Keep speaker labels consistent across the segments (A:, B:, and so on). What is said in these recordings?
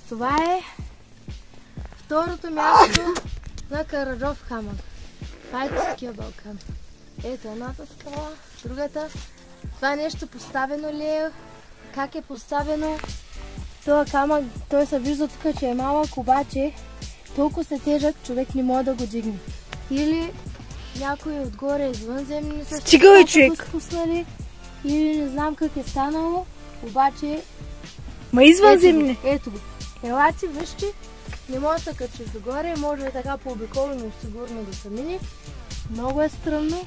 A: Това е второто място на Караджов камък. Това е Туския Балкан. Ето едната скала, другата. Това нещо поставено ли е? Как е поставено? Това камък, той се вижда тук, че е малък, обаче толкова се тежък, човек не може да го дигне. Или някои отгоре извънземни са спуснали, или не знам как е станало, обаче...
B: Ма извънземни?
A: Ето го. Елате, вижте, не може да се качиш догоре, може да така по-обиколено и сигурно да се мине. Много е стръмно.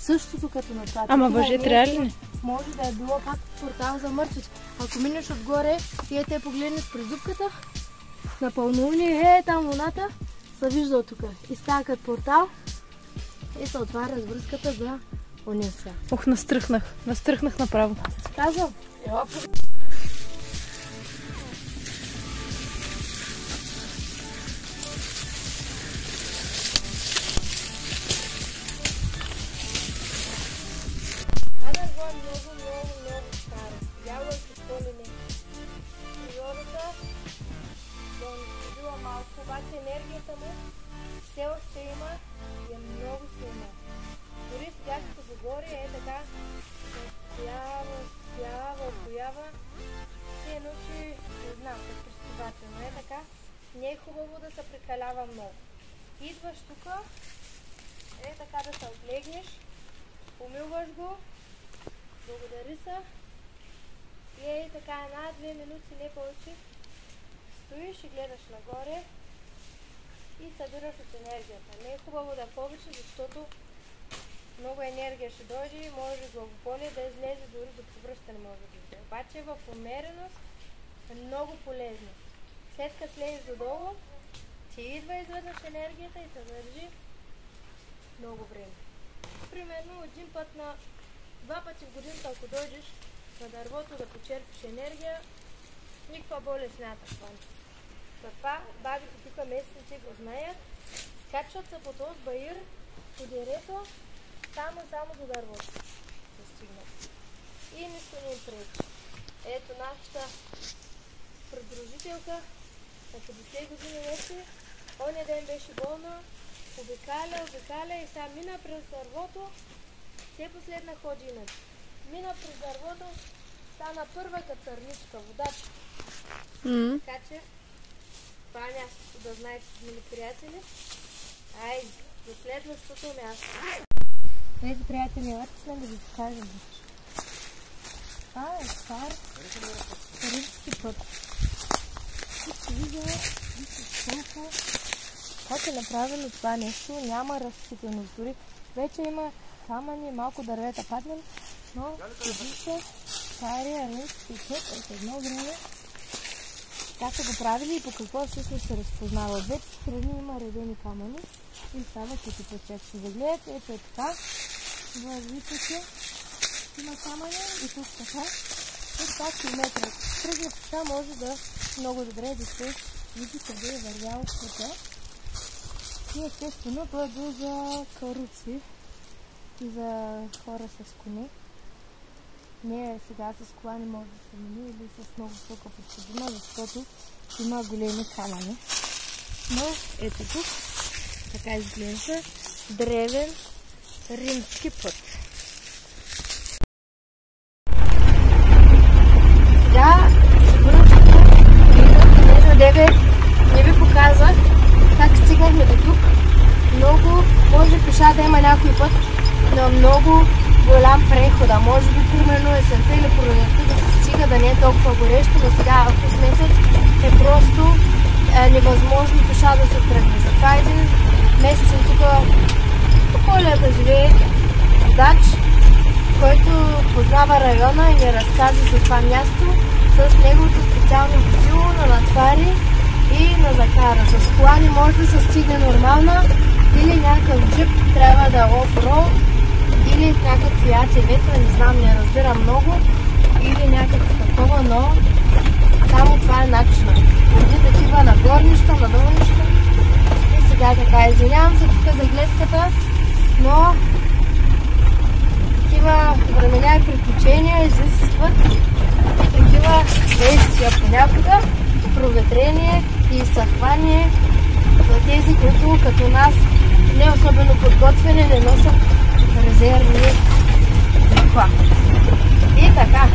A: Същото като на това.
B: Ама въже трябва ли?
A: Може да е било пак портал за мъртвите. Ако минеш отгоре и те погледнеш през дупката, на пълнолуние, там луната се вижда от тук. И става като портал и се отваря връзката за ония свят.
B: Ох, настръхнах. Настръхнах направо.
A: Казвам. Много старо. Бяло е изполене. Природата да унищожила малко, обаче енергията му все още има и е много силна. Дори сега като го горе е така поява, се е научи, не знам, като престователно е така. Не е хубаво да се прекалява много. Идваш тук, е така да се облегнеш, умилваш го, благодари се и е така 1-2 минути, не повече, стоиш и гледаш нагоре и събираш от енергията. Не е хубаво да повече, защото много енергия ще дойде и може главоболие да излезе, дори до повръщане може да излезе. Обаче в умереност е много полезно. След като слезеш додолу, ти идва изведнъж енергията и те държи много време. Примерно един път на 2 пъти в годината, ако дойдеш на дървото да почерпиш енергия, никаква болест няма такова. Затова бабите тук местните го знаят, скачват се по този баир, по дерето, само до дървото се стигнат. И нищо не им пречи. Ето нашата придружителка, на 50 години вече, оня ден беше болна, обикаля и сега мина през дървото, все последна ходи иначе. Мина през дървото, стана първа като църничка, водачка. Така че, това е мястото да знаете, мили приятели. Айде, до следващото място. Тези приятели, да ви покажа вече. Това е стар римски път. Тук виждаме, колко как е направено това нещо, няма разсипеност. Дори вече има камъни, малко дървета паднали, но вижте, стария римски път от едно време как са го правили и по какво всъщност се разпознава. От двете страни има редени камъни и става като пътя. Ще загледате, ето е така, вървите се, има камъни и тук така, и 2 км. Тръгна така може да много добре да се види къде е вървял пътя. И естествено той е бил за каруци и за хора с коне. Не сега с кола не може да се мини или с много висока подходима, защото има големи камъни. Но ето тук, така изглежда древен римски път. Сега се връщам, понеже деве не ви показах как стигнахме до тук. Много, може пеша да има някой път, но много голям прехода. Може би примерно есента или пролетта да се стига да не е толкова горещо, но сега август месец е просто невъзможно пеша да се тръгне. Затова един месец тук по полята живее водач, който познава района и ни разказва за това място с неговото специално возило на натвари и на закара. С кола не може да се стигне нормална или някакъв джип трябва да е оф-роуд или някакви АТВ-та, не знам, не разбирам много, или някакво такова, но само това е начинът. Преди такива на горнища, на долнища. И сега така, извинявам се тук за гледката, но такива времена и приключения изискват и такива действия понякога. проветрение и изсъхване за тези, които като нас не особено подготвени, не носят резервни дрехла. И така,